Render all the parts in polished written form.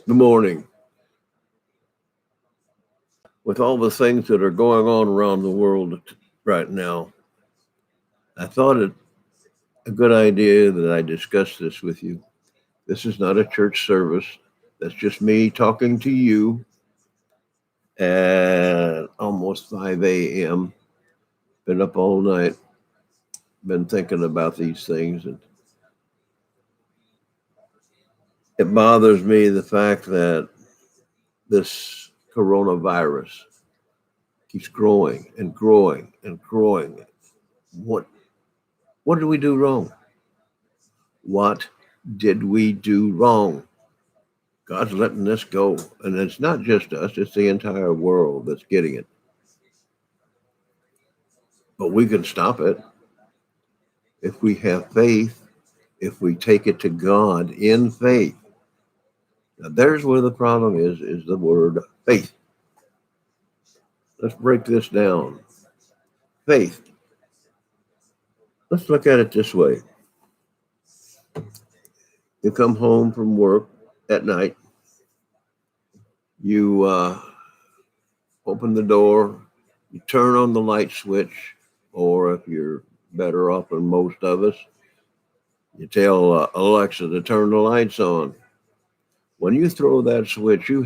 Good morning. With all the things that are going on around the world right now, I thought it a good idea that I discuss this with you. This is not a church service. That's just me talking to you at almost 5 a.m. Been up all night, been thinking about these things. And it bothers me the fact that this coronavirus keeps growing and growing and growing. What what did we do wrong? What did we do wrong? God's letting this go. And it's not just us, it's the entire world that's getting it. But we can stop it if we have faith, if we take it to God in faith. Now, there's where the problem is the word faith. Let's break this down. Faith. Let's look at it this way. You come home from work at night, you open the door, you turn on the light switch, or if you're better off than most of us, you tell Alexa to turn the lights on. When you throw that switch, you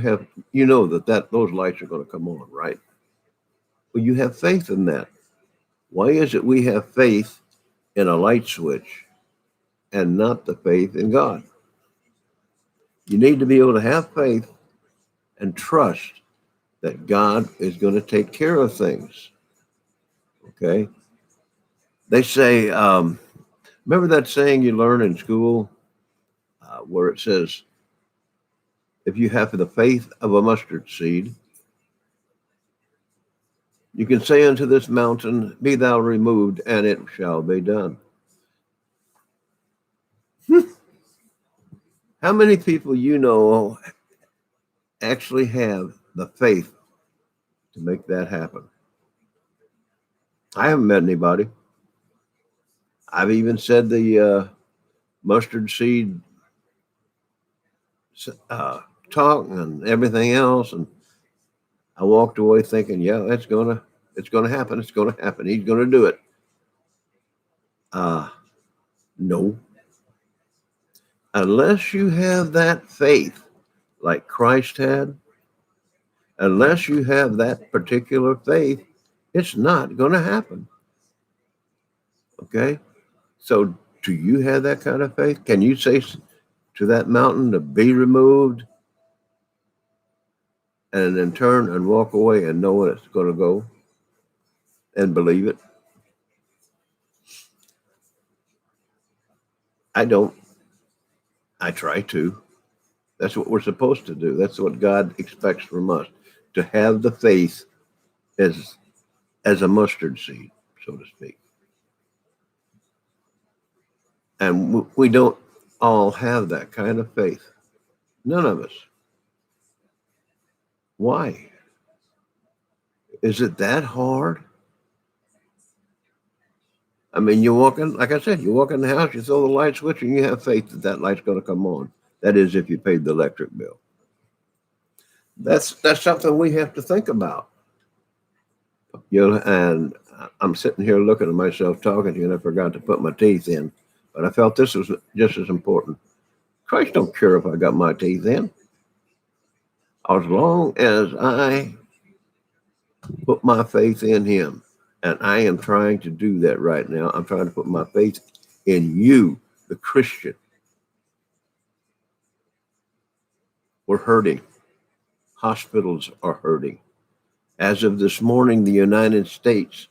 know that those lights are going to come on, right? Well, you have faith in that. Why is it we have faith in a light switch and not the faith in God? You need to be able to have faith and trust that God is going to take care of things. Okay? They say, remember that saying you learn in school where it says, if you have the faith of a mustard seed, you can say unto this mountain, be thou removed, and it shall be done. How many people you know actually have the faith to make that happen? I haven't met anybody. I've even said the mustard seed talk and everything else, and I walked away thinking, yeah, it's gonna happen. It's gonna happen. He's gonna do it. No. Unless you have that faith like Christ had, unless you have that particular faith, it's not going to happen. Okay? So, do you have that kind of faith? Can you say to that mountain to be removed and then turn and walk away and know it's going to go and believe it? I don't. I try to. That's what we're supposed to do. That's what God expects from us, to have the faith as a mustard seed, so to speak. And we don't all have that kind of faith. None of us. Why? Is it that hard? I mean, you walk in, like I said, you walk in the house, you throw the light switch, and you have faith that that light's going to come on. That is, if you paid the electric bill. That's something we have to think about. And I'm sitting here looking at myself talking to you, and I forgot to put my teeth in, but I felt this was just as important. Christ don't care if I got my teeth in, as long as I put my faith in Him. And I am trying to do that right now. I'm trying to put my faith in you, the Christian. We're hurting. Hospitals are hurting. As of this morning, the United States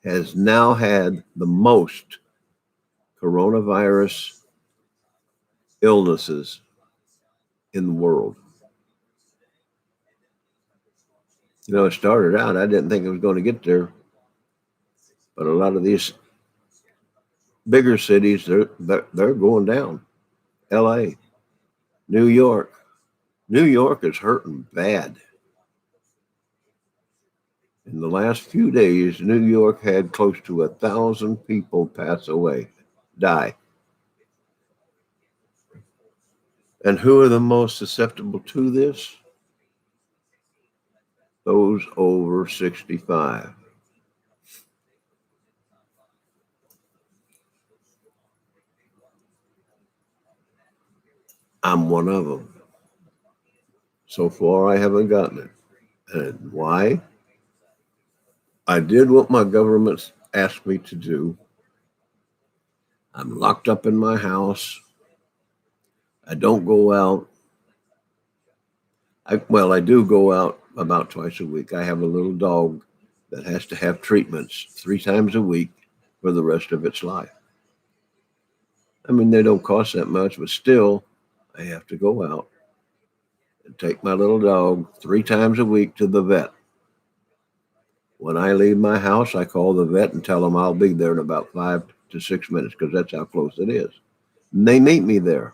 has now had the most coronavirus illnesses in the world. You know, it started out, I didn't think it was going to get there. But a lot of these bigger cities, they're going down. LA, New York. New York is hurting bad. In the last few days, New York had close to 1,000 people pass away, die. And who are the most susceptible to this? Those over 65. I'm one of them. So far, I haven't gotten it. And why? I did what my government asked me to do. I'm locked up in my house. I don't go out. I do go out about twice a week. I have a little dog that has to have treatments 3 times a week for the rest of its life. I mean, they don't cost that much, but still, I have to go out and take my little dog 3 times a week to the vet. When I leave my house, I call the vet and tell them I'll be there in about 5 to 6 minutes because that's how close it is. And they meet me there.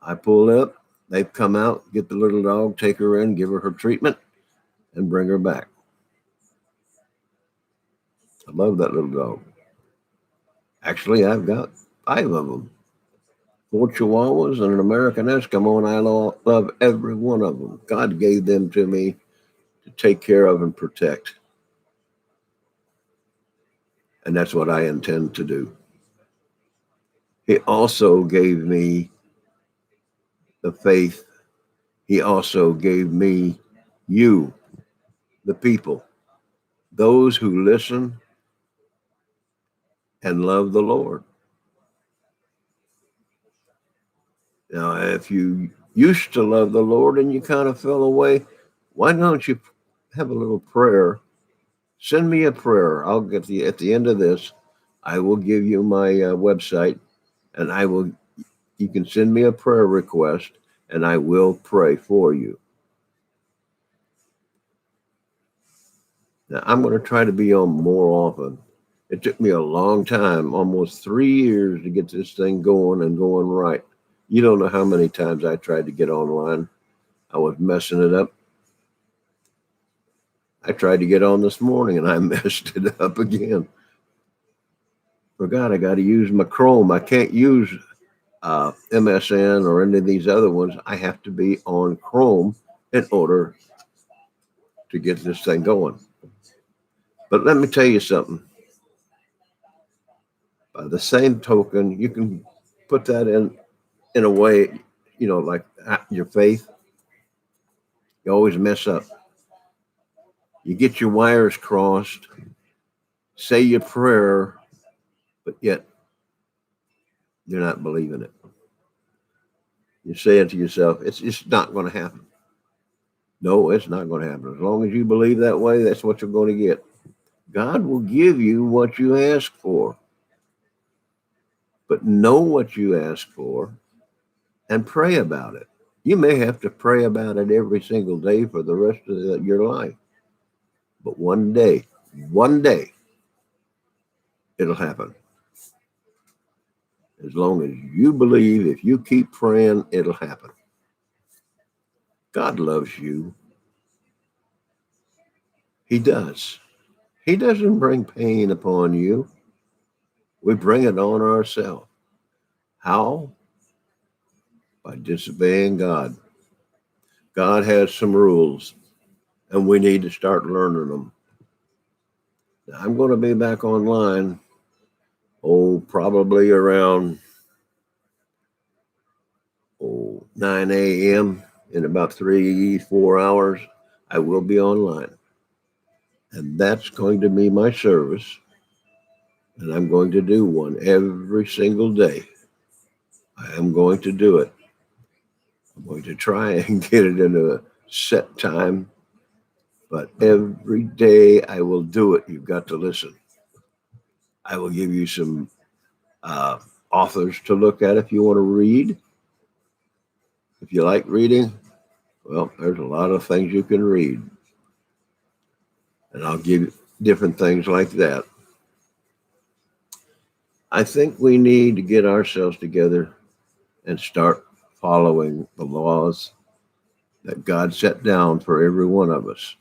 I pull up, they come out, get the little dog, take her in, give her treatment, and bring her back. I love that little dog. Actually, I've got 5 of them. 4 Chihuahuas and an American Eskimo, and I love every one of them. God gave them to me to take care of and protect. And that's what I intend to do. He also gave me the faith. He also gave me you, the people, those who listen and love the Lord. Now, if you used to love the Lord and you kind of fell away, why don't you have a little prayer? Send me a prayer. I'll get at the end of this. I will give you my website, and you can send me a prayer request, and I will pray for you. Now, I'm going to try to be on more often. It took me a long time, almost 3 years, to get this thing going and going right. You don't know how many times I tried to get online. I was messing it up. I tried to get on this morning, and I messed it up again. Forgot I got to use my Chrome. I can't use MSN or any of these other ones. I have to be on Chrome in order to get this thing going. But let me tell you something. By the same token, you can put that in a way, like your faith. You always mess up. You get your wires crossed, say your prayer, but yet you're not believing it. You're saying to yourself, it's just not going to happen. No, it's not going to happen. As long as you believe that way, that's what you're going to get. God will give you what you ask for. But know what you ask for and pray about it. You may have to pray about it every single day for the rest of your life. But one day, it'll happen. As long as you believe, if you keep praying, it'll happen. God loves you. He does. He doesn't bring pain upon you. We bring it on ourselves. How? By disobeying God. God has some rules, and we need to start learning them. Now, I'm going to be back online, probably around 9 a.m. In about 3-4 hours. I will be online. And that's going to be my service. And I'm going to do one every single day. I am going to do it. I'm going to try and get it in a set time. But every day I will do it. You've got to listen. I will give you some authors to look at if you want to read. If you like reading, well, there's a lot of things you can read. And I'll give you different things like that. I think we need to get ourselves together and start following the laws that God set down for every one of us.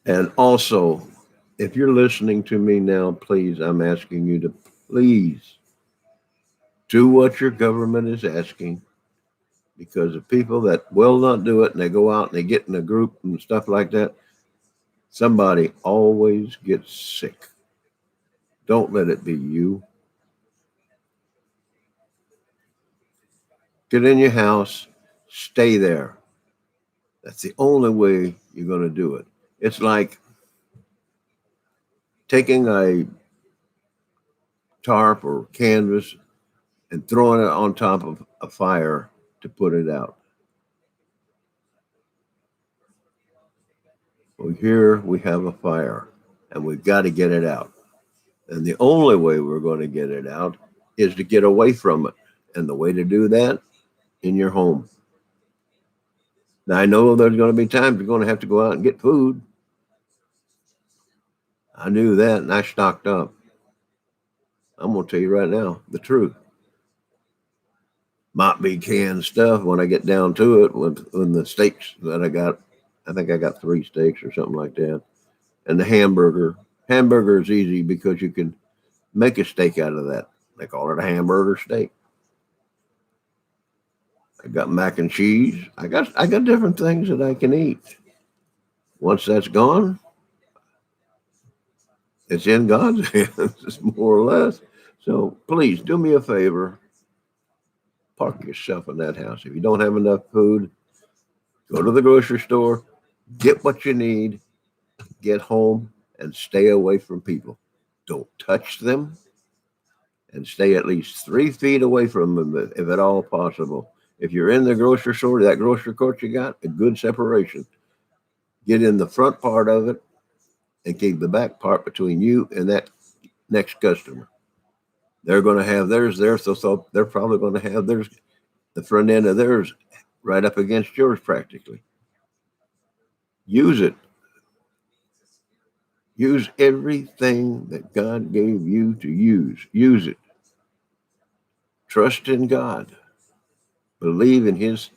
And also, if you're listening to me now, please, I'm asking you to Please do what your government is asking, because the people that will not do it and they go out and they get in a group and stuff like that, somebody always gets sick. Don't let it be you. Get in your house, stay there. That's the only way you're going to do it. It's like taking a tarp or canvas and throwing it on top of a fire to put it out. Well, here we have a fire and we've got to get it out. And the only way we're going to get it out is to get away from it. And the way to do that, in your home. Now, I know there's going to be times you're going to have to go out and get food. I knew that and I stocked up. I'm going to tell you right now the truth. Might be canned stuff when I get down to it. When the steaks that I think I got 3 steaks or something like that. And the hamburger. Hamburger is easy because you can make a steak out of that. They call it a hamburger steak. I got mac and cheese. I got different things that I can eat. Once that's gone, it's in God's hands, more or less. So please do me a favor. Park yourself in that house. If you don't have enough food, go to the grocery store, get what you need, get home, and stay away from people. Don't touch them, and stay at least 3 feet away from them if at all possible. If you're in the grocery store, that grocery cart you got, a good separation. Get in the front part of it and keep the back part between you and that next customer. They're going to have theirs there, so they're probably going to have theirs, the front end of theirs, right up against yours practically. Use it. Use everything that God gave you to use. Use it. Trust in God. Believe in His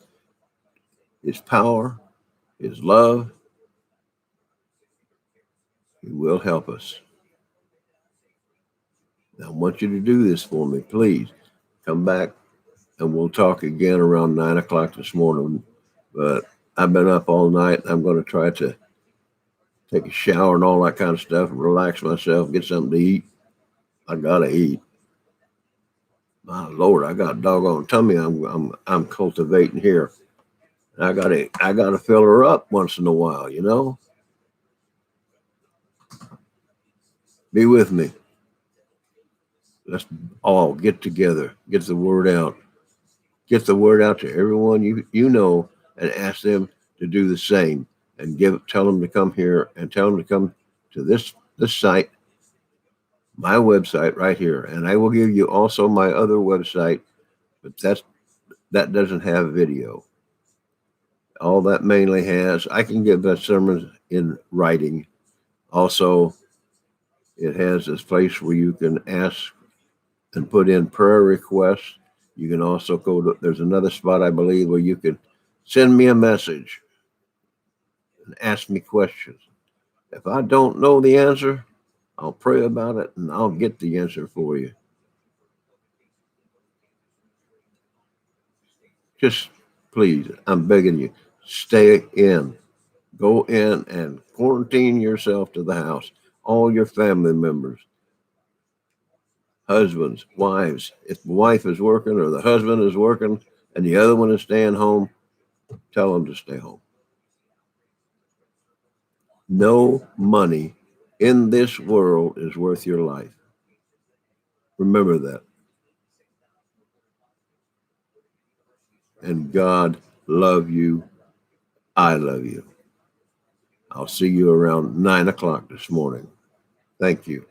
power, His love. He will help us. Now, I want you to do this for me, please. Come back and we'll talk again around 9 o'clock this morning. But I've been up all night. I'm going to try to take a shower and all that kind of stuff and relax myself, get something to eat. I got to eat. My Lord, I got a doggone tummy I'm cultivating here. I gotta fill her up once in a while, you know. Be with me. Let's all get together, get the word out. Get the word out to everyone you know, and ask them to do the same. And tell them to come here, and tell them to come to this site, my website right here. And I will give you also my other website, but that doesn't have video. All that mainly has, I can give that sermons in writing. Also, it has this place where you can ask and put in prayer requests. You can also there's another spot, I believe, where you can send me a message and ask me questions. If I don't know the answer, I'll pray about it and I'll get the answer for you. Just please, I'm begging you, stay in. Go in and quarantine yourself to the house. All your family members, husbands, wives. If the wife is working or the husband is working and the other one is staying home, tell them to stay home. No money in this world is worth your life. Remember that. And God love you. I love you. I'll see you around 9 o'clock this morning. Thank you.